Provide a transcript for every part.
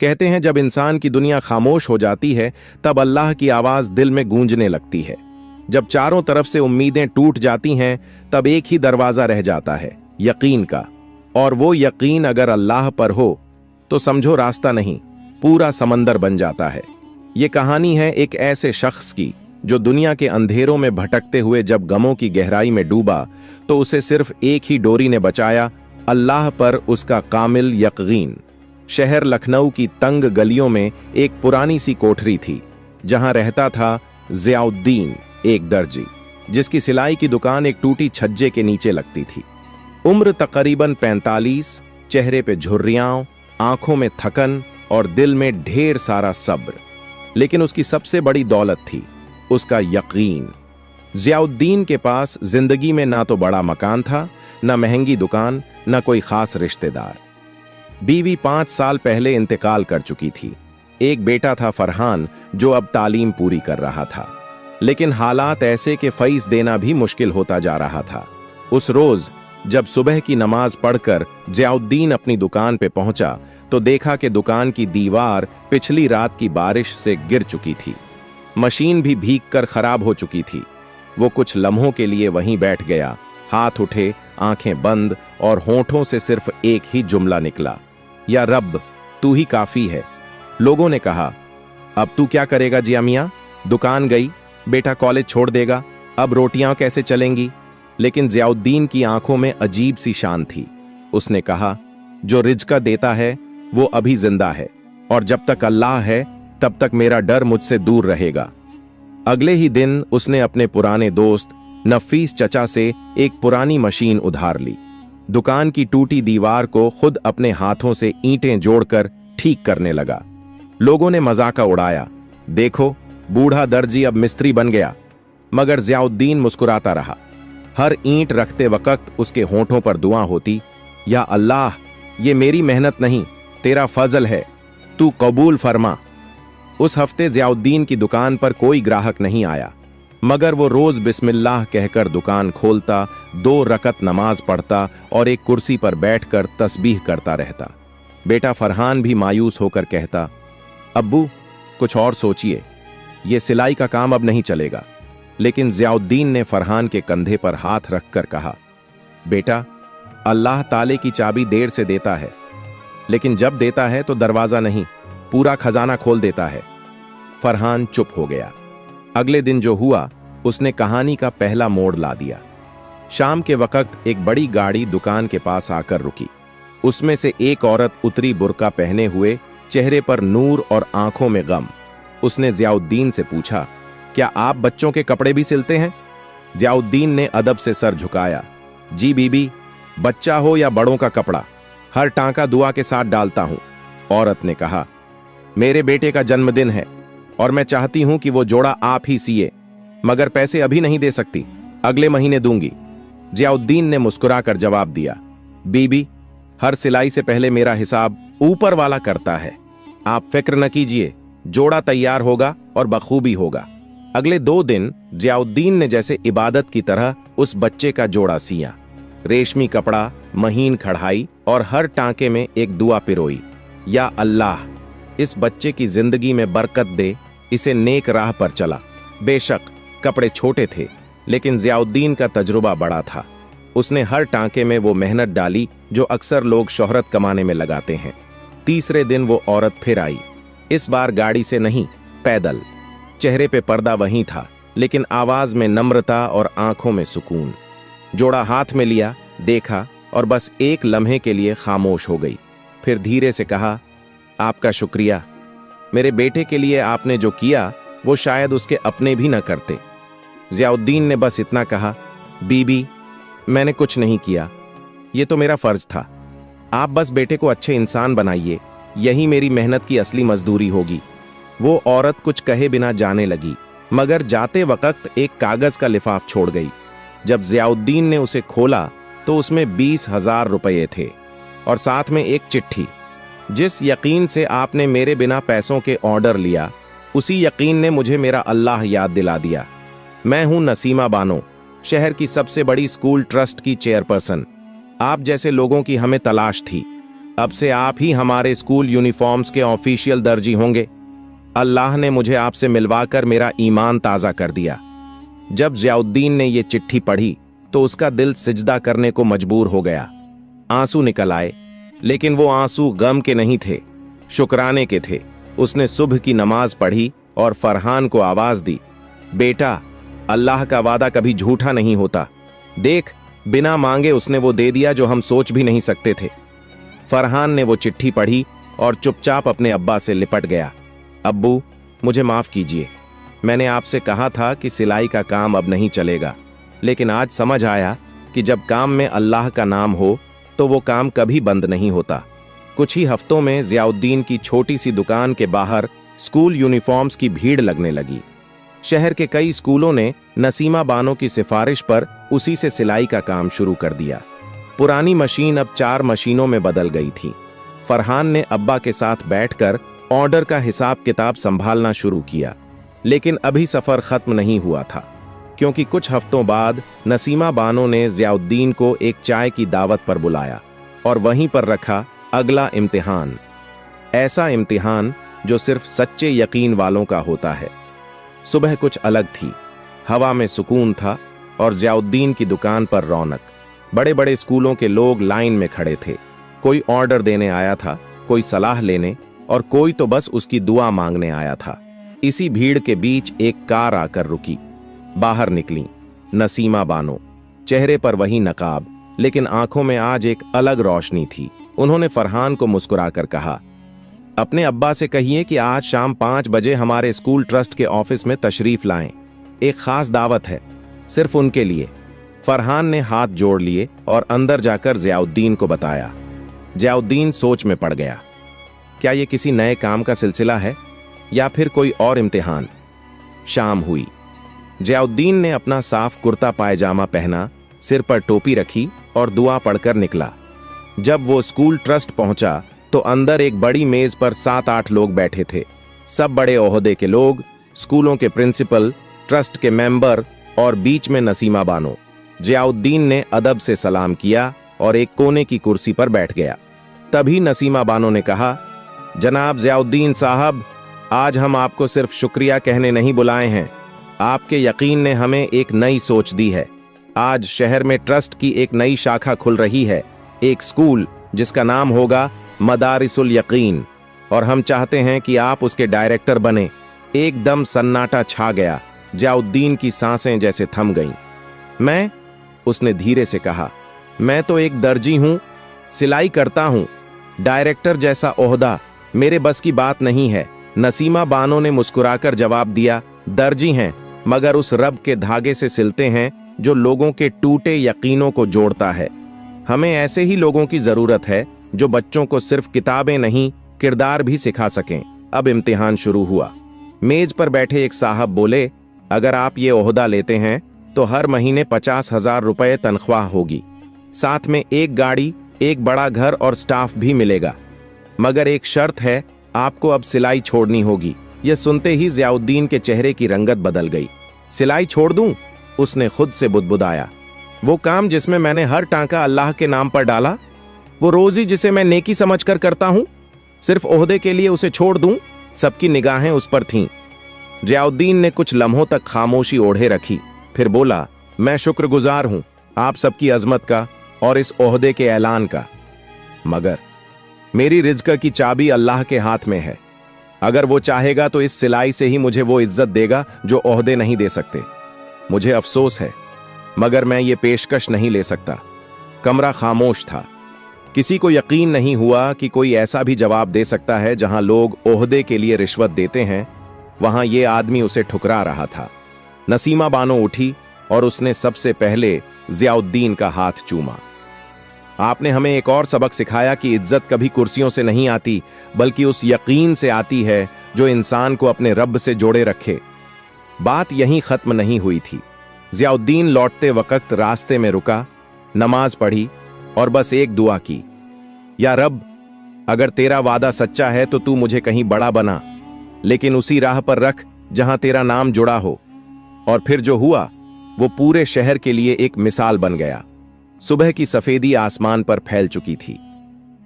कहते हैं जब इंसान की दुनिया खामोश हो जाती है तब अल्लाह की आवाज दिल में गूंजने लगती है। जब चारों तरफ से उम्मीदें टूट जाती हैं तब एक ही दरवाजा रह जाता है, यकीन का। और वो यकीन अगर अल्लाह पर हो तो समझो रास्ता नहीं, पूरा समंदर बन जाता है। ये कहानी है एक ऐसे शख्स की जो दुनिया के अंधेरों में भटकते हुए जब गमों की गहराई में डूबा तो उसे सिर्फ एक ही डोरी ने बचाया, अल्लाह पर उसका कामिल यकीन। शहर लखनऊ की तंग गलियों में एक पुरानी सी कोठरी थी जहां रहता था ज़ियाउद्दीन, एक दर्जी जिसकी सिलाई की दुकान एक टूटी छज्जे के नीचे लगती थी। उम्र तकरीबन 45, चेहरे पे झुर्रियां, आंखों में थकन और दिल में ढेर सारा सब्र। लेकिन उसकी सबसे बड़ी दौलत थी उसका यकीन। ज़ियाउद्दीन के पास जिंदगी में ना तो बड़ा मकान था, ना महंगी दुकान, ना कोई खास रिश्तेदार। बीवी 5 साल पहले इंतकाल कर चुकी थी। एक बेटा था फरहान जो अब तालीम पूरी कर रहा था। लेकिन हालात ऐसे कि फीस देना भी मुश्किल होता जा रहा था। उस रोज जब सुबह की नमाज पढ़कर ज़ियाउद्दीन अपनी दुकान पे पहुंचा तो देखा कि दुकान की दीवार पिछली रात की बारिश से गिर चुकी थी। मशीन भी भीगकर खराब हो चुकी थी। वो कुछ लम्हों के लिए वहीं बैठ गया, हाथ उठे, आंखें बंद और होंठों से सिर्फ एक ही जुमला निकला, या रब तू ही काफी है। लोगों ने कहा, अब तू क्या करेगा जिया मियां? दुकान गई, बेटा कॉलेज छोड़ देगा, अब रोटियां कैसे चलेंगी? लेकिन ज़ियाउद्दीन की आंखों में अजीब सी शान थी। उसने कहा, जो रिज़्क़ देता है वो अभी जिंदा है और जब तक अल्लाह है तब तक मेरा डर मुझसे दूर रहेगा। अगले ही दिन उसने अपने पुराने दोस्त नफीस चचा से एक पुरानी मशीन उधार ली। दुकान की टूटी दीवार को खुद अपने हाथों से ईंटें जोड़कर ठीक करने लगा। लोगों ने मजाका उड़ाया, देखो बूढ़ा दर्जी अब मिस्त्री बन गया। मगर ज़ियाउद्दीन मुस्कुराता रहा। हर ईंट रखते वक्त उसके होंठों पर दुआ होती, या अल्लाह ये मेरी मेहनत नहीं, तेरा फजल है, तू कबूल फरमा। उस हफ्ते ज़ियाउद्दीन की दुकान पर कोई ग्राहक नहीं आया, मगर वो रोज बिस्मिल्लाह कहकर दुकान खोलता, 2 रकत नमाज पढ़ता और एक कुर्सी पर बैठकर तस्बीह करता रहता। बेटा फरहान भी मायूस होकर कहता, अब्बू कुछ और सोचिए, ये सिलाई का काम अब नहीं चलेगा। लेकिन ज़ियाउद्दीन ने फरहान के कंधे पर हाथ रखकर कहा, बेटा अल्लाह ताले की चाबी देर से देता है, लेकिन जब देता है तो दरवाजा नहीं, पूरा खजाना खोल देता है। फरहान चुप हो गया। अगले दिन जो हुआ उसने कहानी का पहला मोड़ ला दिया। शाम के वक्त एक बड़ी गाड़ी दुकान के पास आकर रुकी। उसमें से एक औरत उतरी, बुर्का पहने हुए, चेहरे पर नूर और आंखों में गम। उसने ज़ियाउद्दीन से पूछा, क्या आप बच्चों के कपड़े भी सिलते हैं? ज़ियाउद्दीन ने अदब से सर झुकाया, जी बीबी, बच्चा हो या बड़ों का कपड़ा, हर टांका दुआ के साथ डालता हूं। औरत ने कहा, मेरे बेटे का जन्मदिन है और मैं चाहती हूं कि वो जोड़ा आप ही सिए, मगर पैसे अभी नहीं दे सकती, अगले महीने दूंगी। ज़ियाउद्दीन ने मुस्कुराकर जवाब दिया, बीबी हर सिलाई से पहले मेरा हिसाब ऊपर वाला करता है, आप फिक्र न कीजिए, जोड़ा तैयार होगा और बखूबी होगा। अगले 2 दिन ज़ियाउद्दीन ने जैसे इबादत की तरह उस बच्चे का जोड़ा सिया। रेशमी कपड़ा, महीन कढ़ाई और हर टांके में एक दुआ पिरोई, या अल्लाह इस बच्चे की जिंदगी में बरकत दे, इसे नेक राह पर चला। बेशक कपड़े छोटे थे, लेकिन ज़ियाउद्दीन का तजुर्बा बड़ा था। उसने हर टांके में वो मेहनत डाली जो अक्सर लोग शोहरत कमाने में लगाते हैं। तीसरे दिन वो औरत फिर आई, इस बार गाड़ी से नहीं, पैदल। चेहरे पे पर्दा वहीं था, लेकिन आवाज में नम्रता और आंखों में सुकून। जोड़ा हाथ में लिया, देखा और बस एक लम्हे के लिए खामोश हो गई। फिर धीरे से कहा, आपका शुक्रिया, मेरे बेटे के लिए आपने जो किया वो शायद उसके अपने भी न करते। ज़ियाउद्दीन ने बस इतना कहा, बीबी मैंने कुछ नहीं किया, ये तो मेरा फर्ज था। आप बस बेटे को अच्छे इंसान बनाइए, यही मेरी मेहनत की असली मजदूरी होगी। वो औरत कुछ कहे बिना जाने लगी, मगर जाते वक्त एक कागज का लिफाफ छोड़ गई। जब ज़ियाउद्दीन ने उसे खोला तो उसमें 20,000 रुपये थे और साथ में एक चिट्ठी। जिस यकीन से आपने मेरे बिना पैसों के ऑर्डर लिया, उसी यकीन ने मुझे मेरा अल्लाह याद दिला दिया। मैं हूं नसीमा बानो, शहर की सबसे बड़ी स्कूल ट्रस्ट की चेयरपर्सन। आप जैसे लोगों की हमें तलाश थी। अब से आप ही हमारे स्कूल यूनिफॉर्म्स के ऑफिशियल दर्जी होंगे। अल्लाह ने मुझे आपसे मिलवाकर मेरा ईमान ताज़ा कर दिया। जब ज़ियाउद्दीन ने ये चिट्ठी पढ़ी तो उसका दिल सिजदा करने को मजबूर हो गया। आंसू निकल आए, लेकिन वो आंसू गम के नहीं थे, शुक्राने के थे। उसने सुबह की नमाज पढ़ी और फरहान को आवाज दी, बेटा, अल्लाह का वादा कभी झूठा नहीं होता। देख, बिना मांगे उसने वो दे दिया जो हम सोच भी नहीं सकते थे। फरहान ने वो चिट्ठी पढ़ी और चुपचाप अपने अब्बा से लिपट गया। अब्बू, मुझे माफ कीजिए। मैंने आपसे कहा था कि सिलाई का काम अब नहीं चलेगा, लेकिन आज समझ आया कि जब काम में अल्लाह का नाम हो तो वो काम कभी बंद नहीं होता। कुछ ही हफ्तों में ज़ियाउद्दीन की छोटी सी दुकान के बाहर स्कूल यूनिफॉर्म्स की भीड़ लगने लगी। शहर के कई स्कूलों ने नसीमा बानो की सिफारिश पर उसी से सिलाई का काम शुरू कर दिया। पुरानी मशीन अब 4 मशीनों में बदल गई थी। फरहान ने अब्बा के साथ बैठकर ऑर्डर का हिसाब किताब संभालना शुरू किया, लेकिन अभी सफर खत्म नहीं हुआ था, क्योंकि कुछ हफ्तों बाद नसीमा बानो ने ज़ियाउद्दीन को एक चाय की दावत पर बुलाया और वहीं पर रखा अगला इम्तिहान। ऐसा इम्तिहान जो सिर्फ सच्चे यकीन वालों का होता है। सुबह कुछ अलग थी। हवा में सुकून था और ज़ियाउद्दीन की दुकान पर रौनक। बड़े बड़े स्कूलों के लोग लाइन में खड़े थे। कोई ऑर्डर देने आया था, कोई सलाह लेने और कोई तो बस उसकी दुआ मांगने आया था। इसी भीड़ के बीच एक कार आकर रुकी। बाहर निकली नसीमा बानो। चेहरे पर वही नकाब, लेकिन आंखों में आज एक अलग रोशनी थी। उन्होंने फरहान को मुस्कुराकर कहा, अपने अब्बा से कहिए कि आज शाम 5 बजे हमारे स्कूल ट्रस्ट के ऑफिस में तशरीफ लाएं। एक खास दावत है, सिर्फ उनके लिए। फरहान ने हाथ जोड़ लिए और अंदर जाकर ज़ियाउद्दीन को बताया। ज़ियाउद्दीन सोच में पड़ गया। क्या ये किसी नए काम का सिलसिला है या फिर कोई और इम्तिहान? शाम हुई। ज़ियाउद्दीन ने अपना साफ कुर्ता पायजामा पहना, सिर पर टोपी रखी और दुआ पढ़कर निकला। जब वो स्कूल ट्रस्ट पहुंचा तो अंदर एक बड़ी मेज पर 7-8 लोग बैठे थे। सब बड़े ओहदे के लोग, स्कूलों के प्रिंसिपल, ट्रस्ट के मेंबर और बीच में नसीमा बानो। ज़ियाउद्दीन ने अदब से सलाम किया और एक कोने की कुर्सी पर बैठ गया। तभी नसीमा बानो ने कहा, जनाब ज़ियाउद्दीन साहब, आज हम आपको सिर्फ शुक्रिया कहने नहीं बुलाए हैं। आपके यकीन ने हमें एक नई सोच दी है। आज शहर में ट्रस्ट की एक नई शाखा खुल रही है, एक स्कूल जिसका नाम होगा मदारिसुल यकीन, और हम चाहते हैं कि आप उसके डायरेक्टर बने। एकदम सन्नाटा छा गया। ज़ियाउद्दीन की सांसें जैसे थम गईं। मैं? उसने धीरे से कहा, मैं तो एक दर्जी हूं, सिलाई करता हूं। डायरेक्टर जैसा ओहदा मेरे बस की बात नहीं है। नसीमा बानो ने मुस्कुराकर जवाब दिया, दर्जी हैं, मगर उस रब के धागे से सिलते हैं जो लोगों के टूटे यकीनों को जोड़ता है। हमें ऐसे ही लोगों की जरूरत है जो बच्चों को सिर्फ किताबें नहीं, किरदार भी सिखा सकें। अब इम्तिहान शुरू हुआ। मेज पर बैठे एक साहब बोले, अगर आप ये ओहदा लेते हैं तो हर महीने 50,000 रुपए तनख्वाह होगी, साथ में एक गाड़ी, एक बड़ा घर और स्टाफ भी मिलेगा। मगर एक शर्त है, आपको अब सिलाई छोड़नी होगी। यह सुनते ही ज़ियाउद्दीन के चेहरे की रंगत बदल गई। सिलाई छोड़ दूं? उसने खुद से बुदबुदाया। वो काम जिसमें मैंने हर टांका अल्लाह के नाम पर डाला, वो रोजी जिसे मैं नेकी समझकर करता हूं, सिर्फ ओहदे के लिए उसे छोड़ दूं? सबकी निगाहें उस पर थीं। ज़ियाउद्दीन ने कुछ लम्हों तक खामोशी ओढ़े रखी, फिर बोला, मैं शुक्रगुजार हूं आप सबकी अजमत का और इस ओहदे के ऐलान का, मगर मेरी रिज़्क की चाबी अल्लाह के हाथ में है। अगर वो चाहेगा तो इस सिलाई से ही मुझे वो इज्जत देगा जो ओहदे नहीं दे सकते। मुझे अफसोस है, मगर मैं ये पेशकश नहीं ले सकता। कमरा खामोश था। किसी को यकीन नहीं हुआ कि कोई ऐसा भी जवाब दे सकता है जहां लोग ओहदे के लिए रिश्वत देते हैं, वहां ये आदमी उसे ठुकरा रहा था। नसीमा बानो उठी और उसने सबसे पहले ज़ियाउद्दीन का हाथ चूमा। आपने हमें एक और सबक सिखाया कि इज्जत कभी कुर्सियों से नहीं आती, बल्कि उस यकीन से आती है जो इंसान को अपने रब से जोड़े रखे। बात यहीं खत्म नहीं हुई थी। ज़ियाउद्दीन लौटते वक्त रास्ते में रुका, नमाज पढ़ी और बस एक दुआ की, या रब, अगर तेरा वादा सच्चा है तो तू मुझे कहीं बड़ा बना, लेकिन उसी राह पर रख जहां तेरा नाम जुड़ा हो। और फिर जो हुआ वो पूरे शहर के लिए एक मिसाल बन गया। सुबह की सफेदी आसमान पर फैल चुकी थी।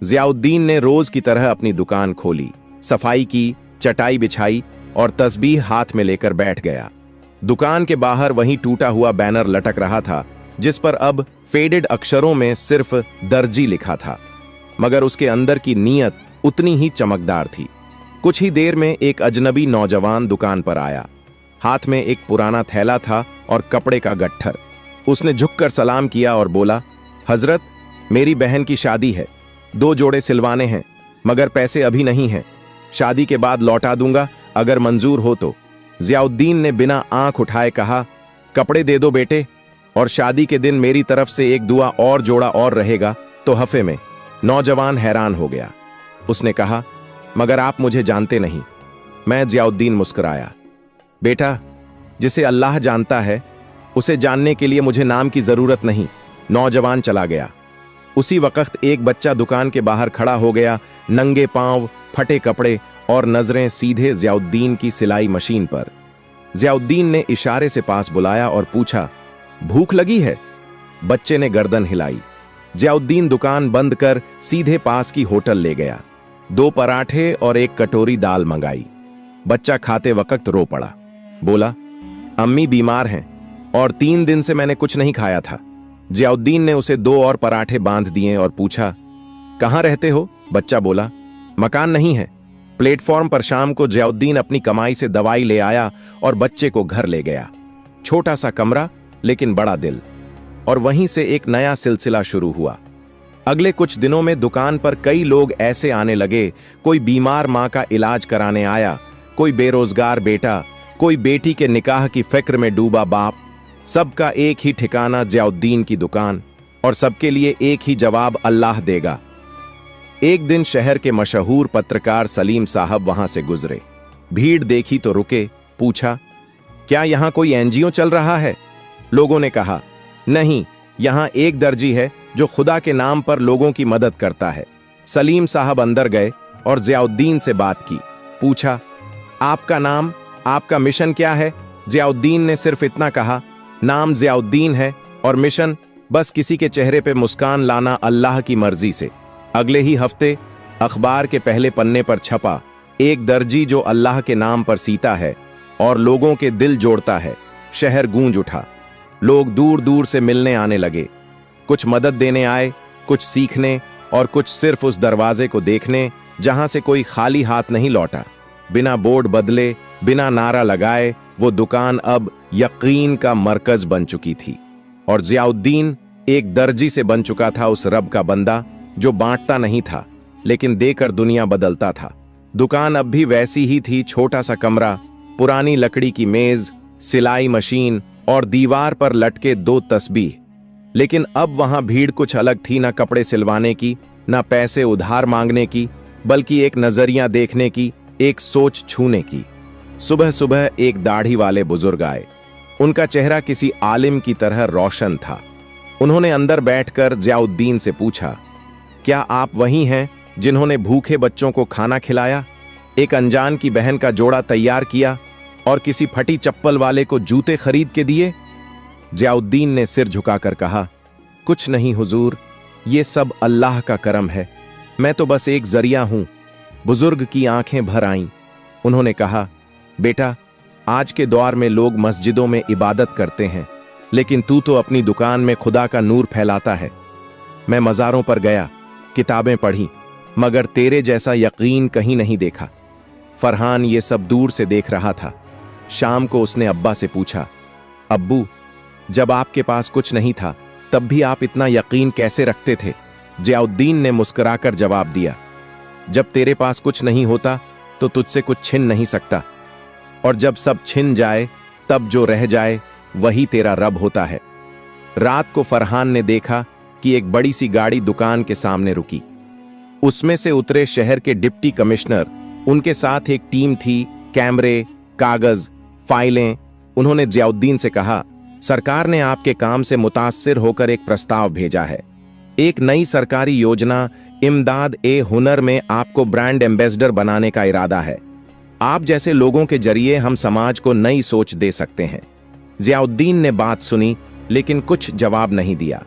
जियाउद्दीन ने रोज की तरह अपनी दुकान खोली, सफाई की, चटाई बिछाई और तस्बीह हाथ में लेकर बैठ गया। दुकान के बाहर वहीं टूटा हुआ बैनर लटक रहा था जिस पर अब फेडेड अक्षरों में सिर्फ दर्जी लिखा था, मगर उसके अंदर की नीयत उतनी ही चमकदार थी। कुछ ही देर में एक अजनबी नौजवान दुकान पर आया। हाथ में एक पुराना थैला था और कपड़े का गट्ठर। उसने झुककर सलाम किया और बोला, हजरत, मेरी बहन की शादी है, 2 जोड़े सिलवाने हैं, मगर पैसे अभी नहीं हैं। शादी के बाद लौटा दूंगा अगर मंजूर हो तो। जियाउद्दीन ने बिना आंख उठाए कहा, कपड़े दे दो बेटे, और शादी के दिन मेरी तरफ से एक दुआ और जोड़ा और रहेगा तो हफे में। नौजवान हैरान हो गया। उसने कहा, मगर आप मुझे जानते नहीं। मैं जियाउद्दीन मुस्कुराया। बेटा, जिसे अल्लाह जानता है उसे जानने के लिए मुझे नाम की जरूरत नहीं। नौजवान चला गया। उसी वक्त एक बच्चा दुकान के बाहर खड़ा हो गया, नंगे पांव, फटे कपड़े और नजरें सीधे जियाउद्दीन की सिलाई मशीन पर। जियाउद्दीन ने इशारे से पास बुलाया और पूछा, भूख लगी है? बच्चे ने गर्दन हिलाई। जियाउद्दीन दुकान बंद कर सीधे पास की होटल ले गया। 2 पराठे और 1 कटोरी दाल मंगाई। बच्चा खाते वक्त रो पड़ा। बोला, अम्मी बीमार हैं और 3 दिन से मैंने कुछ नहीं खाया था। जियाउद्दीन ने उसे 2 और पराठे बांध दिए और पूछा, कहां रहते हो? बच्चा बोला, मकान नहीं है। प्लेटफॉर्म पर शाम को जियाउद्दीन अपनी कमाई से दवाई ले आया और बच्चे को घर ले गया। छोटा सा कमरा लेकिन बड़ा दिल। और वहीं से एक नया सिलसिला शुरू हुआ। अगले कुछ दिनों में दुकान पर कई लोग ऐसे आने लगे। कोई बीमार मां का इलाज कराने आया, कोई बेरोजगार बेटा, कोई बेटी के निकाह की फिक्र में डूबा बाप। सबका एक ही ठिकाना जियाउद्दीन की दुकान, और सबके लिए एक ही जवाब, अल्लाह देगा। एक दिन शहर के मशहूर पत्रकार सलीम साहब वहां से गुजरे। भीड़ देखी तो रुके। पूछा, क्या यहां कोई एनजीओ चल रहा है? लोगों ने कहा, नहीं, यहां एक दर्जी है जो खुदा के नाम पर लोगों की मदद करता है। सलीम साहब अंदर गए और जियाउद्दीन से बात की। पूछा, आपका नाम, आपका मिशन क्या है? जियाउद्दीन ने सिर्फ इतना कहा, नाम जियाउद्दीन है और मिशन बस किसी के चेहरे पे मुस्कान लाना अल्लाह की मर्जी से। अगले ही हफ्ते अखबार के पहले पन्ने पर छपा, एक दर्जी जो अल्लाह के नाम पर सीता है और लोगों के दिल जोड़ता है। शहर गूंज उठा। लोग दूर दूर से मिलने आने लगे। कुछ मदद देने आए, कुछ सीखने और कुछ सिर्फ उस दरवाजे को देखने जहां से कोई खाली हाथ नहीं लौटा। बिना बोर्ड बदले, बिना नारा लगाए, वो दुकान अब यकीन का मरकज बन चुकी थी। और जियाउद्दीन एक दर्जी से बन चुका था उस रब का बंदा जो बांटता नहीं था लेकिन देकर दुनिया बदलता था। दुकान अब भी वैसी ही थी, छोटा सा कमरा, पुरानी लकड़ी की मेज, सिलाई मशीन और दीवार पर लटके 2 तस्बीह। लेकिन अब वहां भीड़ कुछ अलग थी, ना कपड़े सिलवाने की, ना पैसे उधार मांगने की, बल्कि एक नजरिया देखने की, एक सोच छूने की। सुबह सुबह एक दाढ़ी वाले बुजुर्ग आए। उनका चेहरा किसी आलिम की तरह रोशन था। उन्होंने अंदर बैठकर जियाउद्दीन से पूछा, क्या आप वही हैं जिन्होंने भूखे बच्चों को खाना खिलाया, एक अनजान की बहन का जोड़ा तैयार किया और किसी फटी चप्पल वाले को जूते खरीद के दिए? जियाउद्दीन ने सिर झुकाकर कहा, कुछ नहीं हुजूर, ये सब अल्लाह का करम है, मैं तो बस एक जरिया हूं। बुजुर्ग की आंखें भर आईं। उन्होंने कहा, बेटा, आज के दौर में लोग मस्जिदों में इबादत करते हैं, लेकिन तू तो अपनी दुकान में खुदा का नूर फैलाता है। मैं मज़ारों पर गया, किताबें पढ़ी, मगर तेरे जैसा यकीन कहीं नहीं देखा। फरहान ये सब दूर से देख रहा था। शाम को उसने अब्बा से पूछा, अब्बू, जब आपके पास कुछ नहीं था तब भी आप इतना यकीन कैसे रखते थे? जियाउद्दीन ने मुस्कुराकर जवाब दिया, जब तेरे पास कुछ नहीं होता तो तुझसे कुछ छिन नहीं सकता, और जब सब छिन जाए तब जो रह जाए वही तेरा रब होता है। रात को फरहान ने देखा कि एक बड़ी सी गाड़ी दुकान के सामने रुकी। उसमें से उतरे शहर के डिप्टी कमिश्नर, उनके साथ एक टीम थी, कैमरे, कागज, फाइलें। उन्होंने जियाउद्दीन से कहा, सरकार ने आपके काम से मुतासिर होकर एक प्रस्ताव भेजा है। एक नई सरकारी योजना इमदाद ए हुनर में आपको ब्रांड एम्बेसडर बनाने का इरादा है। आप जैसे लोगों के जरिए हम समाज को नई सोच दे सकते हैं। जियाउद्दीन ने बात सुनी लेकिन कुछ जवाब नहीं दिया।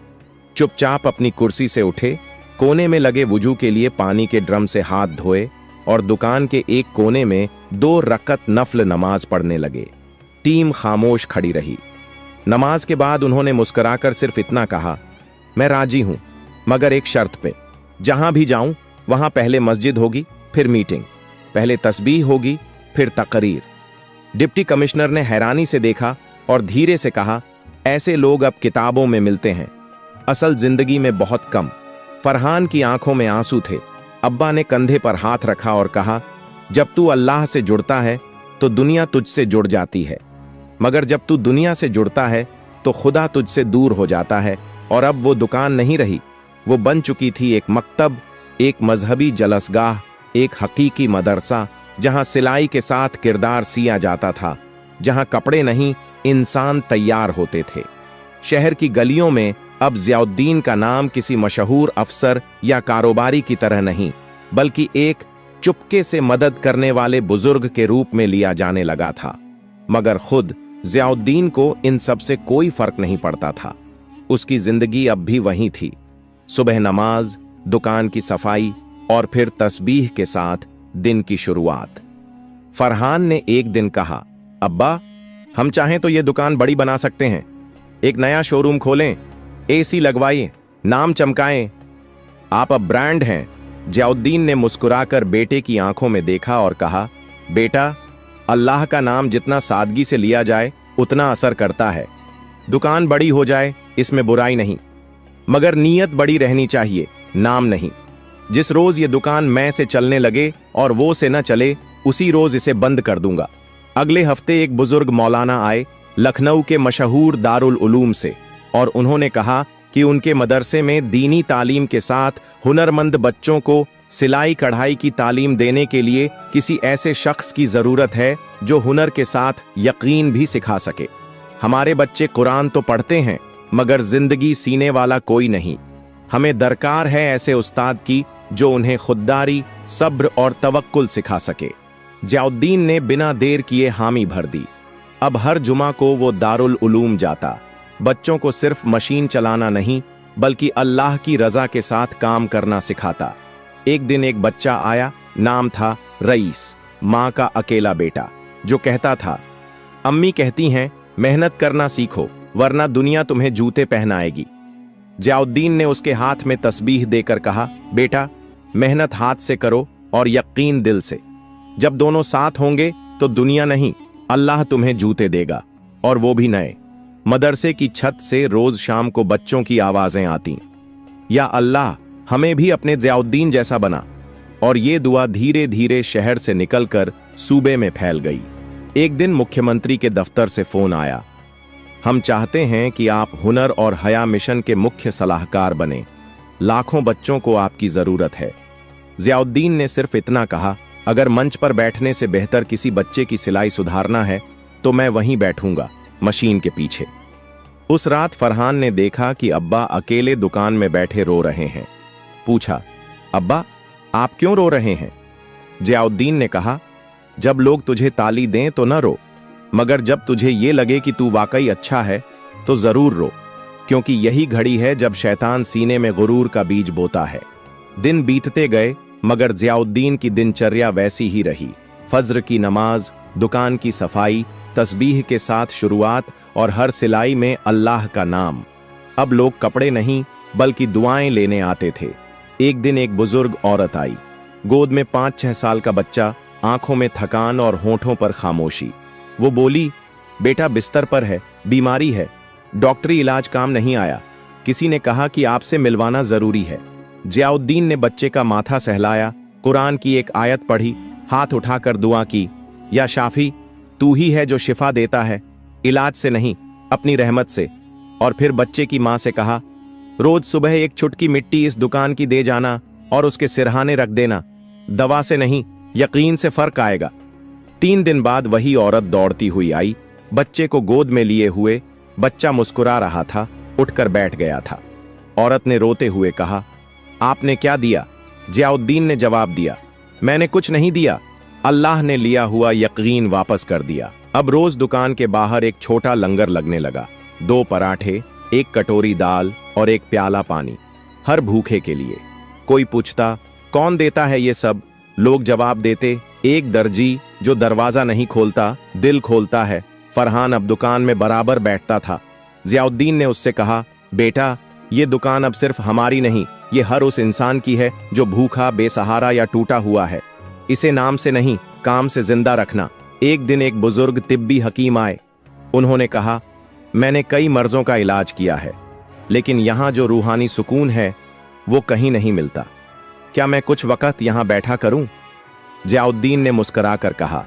चुपचाप अपनी कुर्सी से उठे, कोने में लगे वुजू के लिए पानी के ड्रम से हाथ धोए और दुकान के एक कोने में 2 रकअत नफल नमाज पढ़ने लगे। टीम खामोश खड़ी रही। नमाज के बाद उन्होंने मुस्कुराकर सिर्फ इतना कहा, मैं राजी हूं, मगर एक शर्त पे। जहां भी जाऊं वहां पहले मस्जिद होगी, फिर मीटिंग, पहले तस्बीह होगी, फिर तकरीर। डिप्टी कमिश्नर ने हैरानी से देखा और धीरे से कहा, ऐसे लोग अब किताबों में मिलते हैं, असल जिंदगी में बहुत कम। फरहान की आंखों में आंसू थे। अब्बा ने कंधे पर हाथ रखा और कहा, जब तू अल्लाह से जुड़ता है तो दुनिया तुझसे जुड़ जाती है, मगर जब तू दुनिया से जुड़ता है तो खुदा तुझसे दूर हो जाता है। और अब वो दुकान नहीं रही, वो बन चुकी थी एक मकतब, एक मजहबी जलसगाह, एक हकीकी मदरसा, जहां सिलाई के साथ किरदार सिया जाता था, जहां कपड़े नहीं इंसान तैयार होते थे। शहर की गलियों में अब ज़ियाउद्दीन का नाम किसी मशहूर अफसर या कारोबारी की तरह नहीं, बल्कि एक चुपके से मदद करने वाले बुजुर्ग के रूप में लिया जाने लगा था। मगर खुद ज़ियाउद्दीन को इन सब से कोई फर्क नहीं पड़ता था। उसकी जिंदगी अब भी वही थी, सुबह नमाज, दुकान की सफाई और फिर तस्बीह के साथ दिन की शुरुआत। फरहान ने एक दिन कहा, अब्बा, हम चाहें तो ये दुकान बड़ी बना सकते हैं, एक नया शोरूम खोलें, एसी लगवाइए, नाम चमकाएं, आप अब ब्रांड हैं। ज़ियाउद्दीन ने मुस्कुराकर बेटे की आंखों में देखा और कहा, बेटा, अल्लाह का नाम जितना सादगी से लिया जाए उतना असर करता है। दुकान बड़ी हो जाए, इसमें बुराई नहीं, मगर नीयत बड़ी रहनी चाहिए, नाम नहीं। जिस रोज ये दुकान मैं से चलने लगे और वो से न चले, उसी रोज इसे बंद कर दूंगा। अगले हफ्ते एक बुजुर्ग मौलाना आए लखनऊ के मशहूर दारुल उलूम से, और उन्होंने कहा कि उनके मदरसे में दीनी तालीम के साथ हुनरमंद बच्चों को सिलाई कढ़ाई की तालीम देने के लिए किसी ऐसे शख्स की जरूरत है जो हुनर के साथ यकीन भी सिखा सके। हमारे बच्चे कुरान तो पढ़ते हैं, मगर जिंदगी सीने वाला कोई नहीं। हमें दरकार है ऐसे उस्ताद की जो उन्हें खुददारी, सब्र और तवक्कुल सिखा सके। ज़ियाउद्दीन ने बिना देर किए हामी भर दी। अब हर जुमा को वो दारुल उलूम जाता, बच्चों को सिर्फ मशीन चलाना नहीं बल्कि अल्लाह की रजा के साथ काम करना सिखाता। एक दिन एक बच्चा आया, नाम था रईस, माँ का अकेला बेटा, जो कहता था, अम्मी कहती हैं मेहनत करना सीखो वरना दुनिया तुम्हें जूते पहनाएगी। ज़ियाउद्दीन ने उसके हाथ में तस्बीह देकर कहा, बेटा, मेहनत हाथ से करो और यकीन दिल से। जब दोनों साथ होंगे तो दुनिया नहीं, अल्लाह तुम्हें जूते देगा, और वो भी नए। मदरसे की छत से रोज शाम को बच्चों की आवाजें आती, या अल्लाह हमें भी अपने ज़ियाउद्दीन जैसा बना। और ये दुआ धीरे धीरे शहर से निकलकर सूबे में फैल गई। एक दिन मुख्यमंत्री के दफ्तर से फोन आया, हम चाहते हैं कि आप हुनर और हया मिशन के मुख्य सलाहकार बने, लाखों बच्चों को आपकी जरूरत है। ज़ियाउद्दीन ने सिर्फ इतना कहा, अगर मंच पर बैठने से बेहतर किसी बच्चे की सिलाई सुधारना है तो मैं वहीं बैठूंगा, मशीन के पीछे। उस रात फरहान ने देखा कि अब्बा अकेले दुकान में बैठे रो रहे हैं। पूछा, अब्बा, आप क्यों रो रहे हैं? ज़ियाउद्दीन ने कहा, जब लोग तुझे ताली दें तो न रो, मगर जब तुझे ये लगे कि तू वाकई अच्छा है तो जरूर रो, क्योंकि यही घड़ी है जब शैतान सीने में गुरूर का बीज बोता है। दिन बीतते गए, मगर ज़ियाउद्दीन की दिनचर्या वैसी ही रही। फज्र की नमाज, दुकान की सफाई, तस्बीह के साथ शुरुआत और हर सिलाई में अल्लाह का नाम। अब लोग कपड़े नहीं बल्कि दुआएं लेने आते थे। एक दिन एक बुजुर्ग औरत आई, गोद में 5-6 साल का बच्चा, आंखों में थकान और होठों पर खामोशी। वो बोली, बेटा बिस्तर पर है, बीमारी है, डॉक्टरी इलाज काम नहीं आया, किसी ने कहा कि आपसे मिलवाना जरूरी है। ज़ियाउद्दीन ने बच्चे का माथा सहलाया, कुरान की एक आयत पढ़ी, हाथ उठाकर दुआ की, या शाफी, तू ही है जो शिफा देता है, इलाज से नहीं अपनी रहमत से। और फिर बच्चे की मां से कहा, रोज सुबह एक चुटकी मिट्टी इस दुकान की दे जाना और उसके सिरहाने रख देना, दवा से नहीं यकीन से फर्क आएगा। 3 दिन बाद वही औरत दौड़ती हुई आई, बच्चे को गोद में लिए हुए। बच्चा मुस्कुरा रहा था, उठकर बैठ गया था। औरत ने रोते हुए कहा, आपने क्या दिया? ज़ियाउद्दीन ने जवाब दिया, मैंने कुछ नहीं दिया, अल्लाह ने लिया हुआ यकीन वापस कर दिया। अब रोज दुकान के बाहर एक छोटा लंगर लगने लगा, 2 पराठे, 1 कटोरी दाल और 1 प्याला पानी, हर भूखे के लिए। कोई पूछता, कौन देता है ये सब? लोग जवाब देते, एक दर्जी जो दरवाजा नहीं खोलता, दिल खोलता है। फरहान अब दुकान में बराबर बैठता था। जियाउद्दीन ने उससे कहा, बेटा, ये दुकान अब सिर्फ हमारी नहीं, ये हर उस इंसान की है जो भूखा, बेसहारा या टूटा हुआ है। इसे नाम से नहीं, काम से जिंदा रखना। एक दिन एक बुजुर्ग तिब्बी हकीम आए। उन्होंने कहा, मैंने कई मर्जों का इलाज किया है, लेकिन यहां जो रूहानी सुकून है वो कहीं नहीं मिलता। क्या मैं कुछ वक्त यहां बैठा करूं? जियाउद्दीन ने मुस्कुराकर कहा,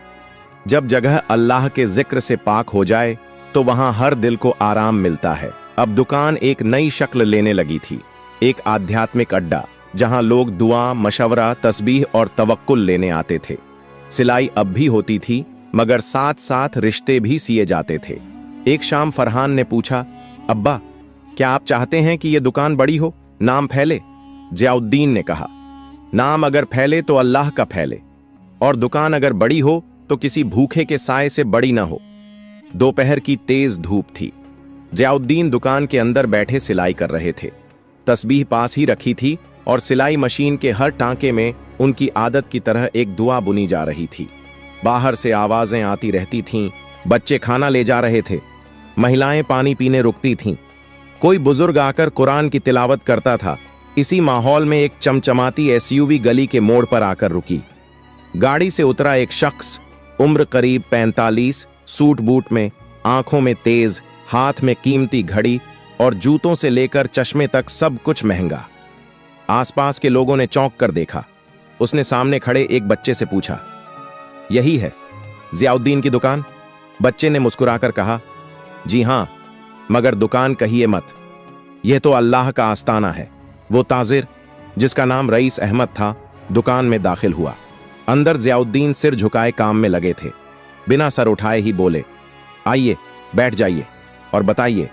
जब जगह अल्लाह के जिक्र से पाक हो जाए तो वहां हर दिल को आराम मिलता है। अब दुकान एक नई शक्ल लेने लगी थी, एक आध्यात्मिक अड्डा जहां लोग दुआ, मशवरा, तस्बीह और तवक्कुल लेने आते थे। सिलाई अब भी होती थी, मगर साथ साथ रिश्ते भी सिए जाते थे। एक शाम फरहान ने पूछा, अब्बा, क्या आप चाहते हैं कि यह दुकान बड़ी हो, नाम फैले? जियाउद्दीन ने कहा, नाम अगर फैले तो अल्लाह का फैले, और दुकान अगर बड़ी हो तो किसी भूखे के साए से बड़ी ना हो। दोपहर की तेज धूप थी। जियाउद्दीन दुकान के अंदर बैठे सिलाई कर रहे थे। तस्बीह पास ही रखी थी और सिलाई मशीन के हर टांके में उनकी आदत की तरह एक दुआ बुनी जा रही थी। बाहर से आवाजें आती रहती थीं, बच्चे खाना ले जा रहे थे, महिलाएं पानी पीने रुकती थीं, कोई बुजुर्ग आकर कुरान की तिलावत करता था। इसी माहौल में एक चमचमाती एसयूवी गली के मोड़ पर आकर रुकी। गाड़ी से उतरा एक शख्स, उम्र करीब 45, सूट बूट में, आंखों में तेज, हाथ में कीमती घड़ी और जूतों से लेकर चश्मे तक सब कुछ महंगा। आसपास के लोगों ने चौंक कर देखा। उसने सामने खड़े एक बच्चे से पूछा, यही है जियाउद्दीन की दुकान? बच्चे ने मुस्कुराकर कहा, जी हां, मगर दुकान कहिए मत, यह तो अल्लाह का आस्ताना है। वो ताजिर, जिसका नाम रईस अहमद था, दुकान में दाखिल हुआ। अंदर जियाउद्दीन सिर झुकाए काम में लगे थे। बिना सर उठाए ही बोले, आइए बैठ जाइए और बताइए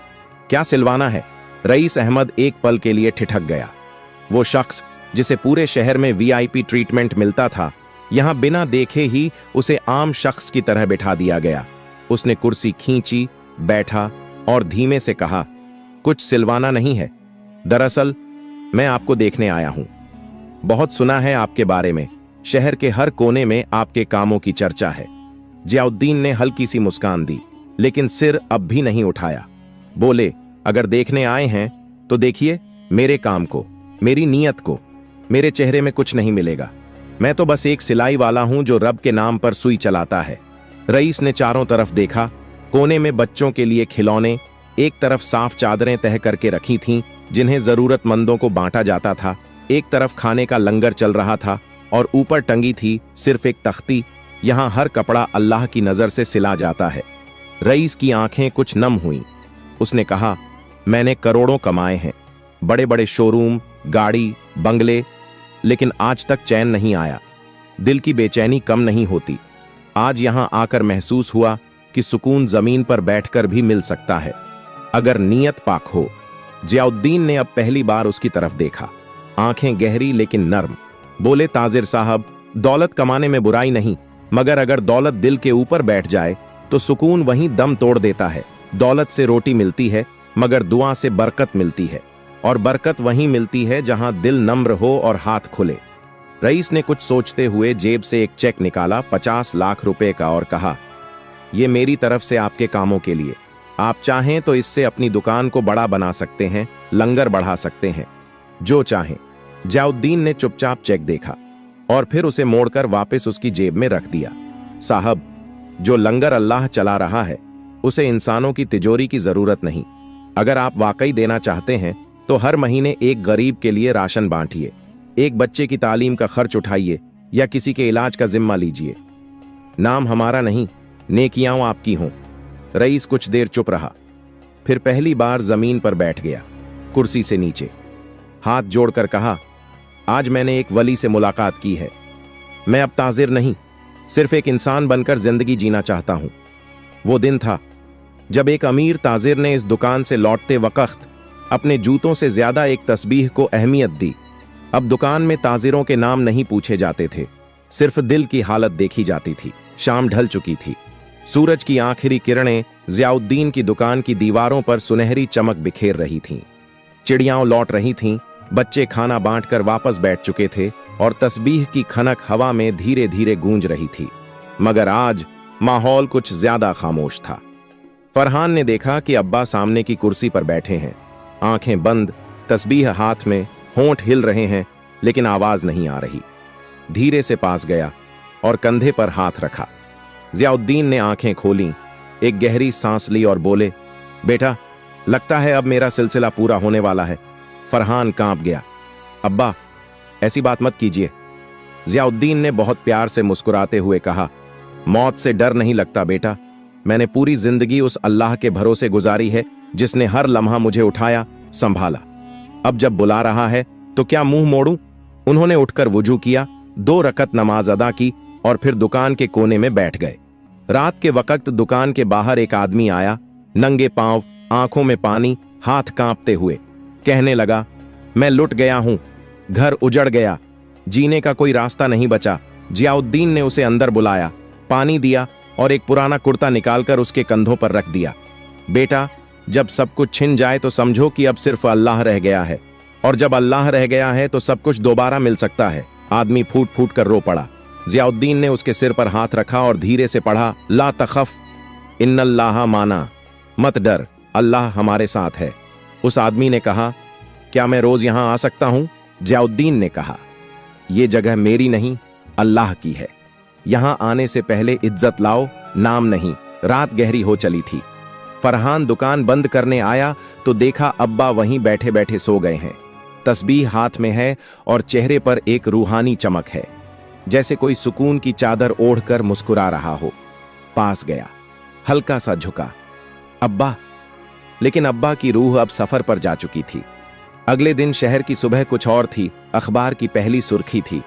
क्या सिलवाना है? रईस अहमद एक पल के लिए ठिठक गया। वो शख्स जिसे पूरे शहर में वीआईपी ट्रीटमेंट मिलता था, यहां बिना देखे ही उसे आम शख्स की तरह बिठा दिया गया। उसने कुर्सी खींची, बैठा और धीमे से कहा, कुछ सिलवाना नहीं है, दरअसल मैं आपको देखने आया हूं। बहुत सुना है आपके बारे में, शहर के हर कोने में आपके कामों की चर्चा है। जियाउद्दीन ने हल्की सी मुस्कान दी, लेकिन सिर अब भी नहीं उठाया। बोले, अगर देखने आए हैं तो देखिए मेरे काम को, मेरी नीयत को। मेरे चेहरे में कुछ नहीं मिलेगा, मैं तो बस एक सिलाई वाला हूं जो रब के नाम पर सुई चलाता है। रईस ने चारों तरफ देखा। कोने में बच्चों के लिए खिलौने, एक तरफ साफ चादरें तह करके रखी थीं जिन्हें जरूरतमंदों को बांटा जाता था, एक तरफ खाने का लंगर चल रहा था और ऊपर टंगी थी सिर्फ एक तख्ती, यहां हर कपड़ा अल्लाह की नजर से सिला जाता है। रईस की आंखें कुछ नम हुईं। उसने कहा, मैंने करोड़ों कमाए हैं, बड़े बड़े शोरूम, गाड़ी, बंगले, लेकिन आज तक चैन नहीं आया। दिल की बेचैनी कम नहीं होती। आज यहां आकर महसूस हुआ कि सुकून जमीन पर बैठकर भी मिल सकता है, अगर नीयत पाक हो। जियाउद्दीन ने अब पहली बार उसकी तरफ देखा, आंखें गहरी लेकिन नर्म। बोले, ताजिर साहब, दौलत कमाने में बुराई नहीं, मगर अगर दौलत दिल के ऊपर बैठ जाए तो सुकून वहीं दम तोड़ देता है। दौलत से रोटी मिलती है, मगर दुआ से बरकत मिलती है, और बरकत वहीं मिलती है जहां दिल नम्र हो और हाथ खुले। रईस ने कुछ सोचते हुए जेब से एक चेक निकाला, 50 लाख रुपए का, और कहा, यह मेरी तरफ से आपके कामों के लिए। आप चाहें तो इससे अपनी दुकान को बड़ा बना सकते हैं, लंगर बढ़ा सकते हैं, जो चाहें। जियाउद्दीन ने चुपचाप चेक देखा और फिर उसे मोड़कर वापस उसकी जेब में रख दिया। साहब, जो लंगर अल्लाह चला रहा है उसे इंसानों की तिजोरी की जरूरत नहीं। अगर आप वाकई देना चाहते हैं तो हर महीने एक गरीब के लिए राशन बांटिए, एक बच्चे की तालीम का खर्च उठाइए या किसी के इलाज का जिम्मा लीजिए। नाम हमारा नहीं, नेकियां आपकी हों। रईस कुछ देर चुप रहा, फिर पहली बार जमीन पर बैठ गया, कुर्सी से नीचे हाथ जोड़कर कहा, आज मैंने एक वली से मुलाकात की है। मैं अब ताजिर नहीं, सिर्फ एक इंसान बनकर जिंदगी जीना चाहता हूं। वो दिन था जब एक अमीर ताजिर ने इस दुकान से लौटते वक्त अपने जूतों से ज्यादा एक तस्बीह को अहमियत दी। अब दुकान में ताजिरों के नाम नहीं पूछे जाते थे, सिर्फ दिल की हालत देखी जाती थी। शाम ढल चुकी थी। सूरज की आखिरी किरणें जियाउद्दीन की दुकान की दीवारों पर सुनहरी चमक बिखेर रही थीं। चिड़ियां लौट रही थीं, बच्चे खाना बांटकर वापस बैठ चुके थे और तस्बीह की खनक हवा में धीरे धीरे गूंज रही थी। मगर आज माहौल कुछ ज्यादा खामोश था। फरहान ने देखा कि अब्बा सामने की कुर्सी पर बैठे हैं, आंखें बंद, तस्बीह हाथ में, होंठ हिल रहे हैं लेकिन आवाज नहीं आ रही। धीरे से पास गया और कंधे पर हाथ रखा। जियाउद्दीन ने आंखें खोलीं, एक गहरी सांस ली और बोले, बेटा, लगता है अब मेरा सिलसिला पूरा होने वाला है। फरहान कांप गया। अब्बा, ऐसी बात मत कीजिए। जियाउद्दीन ने बहुत प्यार से मुस्कुराते हुए कहा, मौत से डर नहीं लगता बेटा। मैंने पूरी जिंदगी उस अल्लाह के भरोसे गुजारी है जिसने हर लम्हा मुझे उठाया, संभाला। अब जब बुला रहा है तो क्या मुंह मोड़ूं? उन्होंने उठकर वुजू किया, 2 रकत नमाज अदा की और फिर दुकान के कोने में बैठ गए। रात के वक्त दुकान के बाहर एक आदमी आया, नंगे पांव, आंखों में पानी, हाथ कांपते हुए। कहने लगा, मैं लुट गया हूं, घर उजड़ गया, जीने का कोई रास्ता नहीं बचा। जियाउद्दीन ने उसे अंदर बुलाया, पानी दिया और एक पुराना कुर्ता निकालकर उसके कंधों पर रख दिया। बेटा, जब सब कुछ छिन जाए तो समझो कि अब सिर्फ अल्लाह रह गया है, और जब अल्लाह रह गया है तो सब कुछ दोबारा मिल सकता है। आदमी फूट फूट कर रो पड़ा। जियाउद्दीन ने उसके सिर पर हाथ रखा और धीरे से पढ़ा, ला तखफ इन्नल्लाह माना, मत डर, अल्लाह हमारे साथ है। उस आदमी ने कहा, क्या मैं रोज यहां आ सकता हूं? जियाउद्दीन ने कहा, यह जगह मेरी नहीं, अल्लाह की है। यहां आने से पहले इज्जत लाओ, नाम नहीं। रात गहरी हो चली थी। फरहान दुकान बंद करने आया तो देखा अब्बा वहीं बैठे बैठे सो गए हैं। तस्बीह हाथ में है और चेहरे पर एक रूहानी चमक है, जैसे कोई सुकून की चादर ओढ़कर मुस्कुरा रहा हो। पास गया, हल्का सा झुका, अब्बा। लेकिन अब्बा की रूह अब सफर पर जा चुकी थी। अगले दिन शहर की सुबह कुछ और थी। अखबार की पहली सुर्खी थी,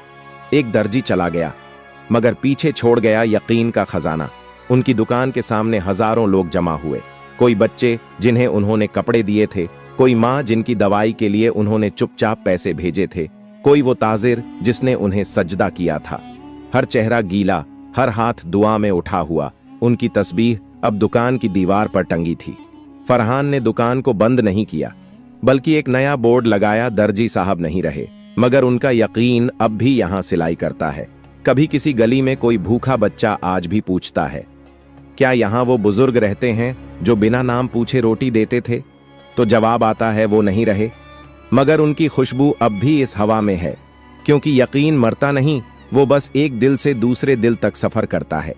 एक दर्जी चला गया मगर पीछे छोड़ गया यकीन का खजाना। उनकी दुकान के सामने हजारों लोग जमा हुए। कोई बच्चे जिन्हें उन्होंने कपड़े दिए थे, कोई माँ जिनकी दवाई के लिए उन्होंने चुपचाप पैसे भेजे थे, कोई वो ताजिर जिसने उन्हें सजदा किया था। हर चेहरा गीला, हर हाथ दुआ में उठा हुआ। उनकी तस्बीह अब दुकान की दीवार पर टंगी थी। फरहान ने दुकान को बंद नहीं किया, बल्कि एक नया बोर्ड लगाया, दर्जी साहब नहीं रहे, मगर उनका यकीन अब भी यहां सिलाई करता है। कभी किसी गली में कोई भूखा बच्चा आज भी पूछता है, क्या यहां वो बुजुर्ग रहते हैं जो बिना नाम पूछे रोटी देते थे? तो जवाब आता है, वो नहीं रहे, मगर उनकी खुशबू अब भी इस हवा में है, क्योंकि यकीन मरता नहीं, वो बस एक दिल से दूसरे दिल तक सफर करता है।